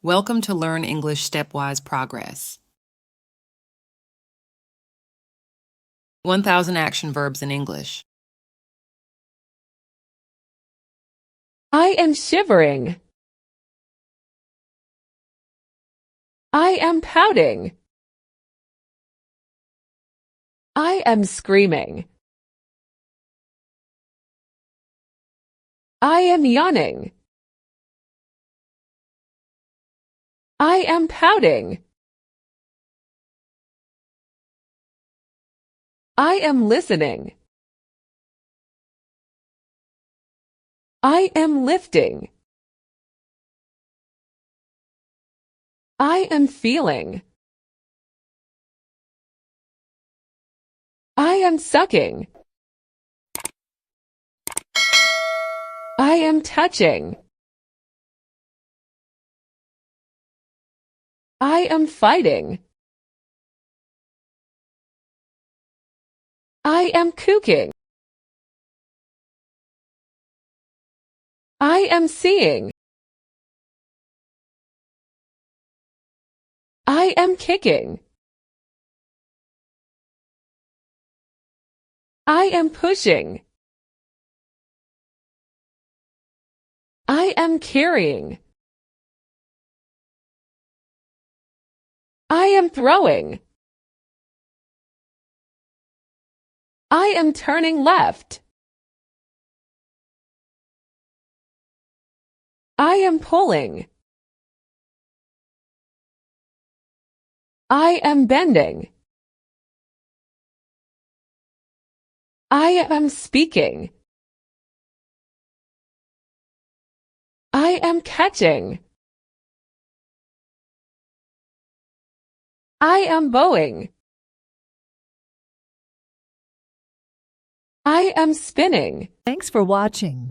Welcome to Learn English Stepwise Progress. 1000 action verbs in English. I am shivering. I am pouting. I am screaming. I am yawning. I am pouting. I am listening. I am lifting. I am feeling. I am sucking. I am touching. I am fighting. I am cooking. I am seeing. I am kicking. I am pushing. I am carrying. I am throwing. I am turning left. I am pulling. I am bending. I am speaking. I am catching. I am bowing. I am spinning. Thanks for watching.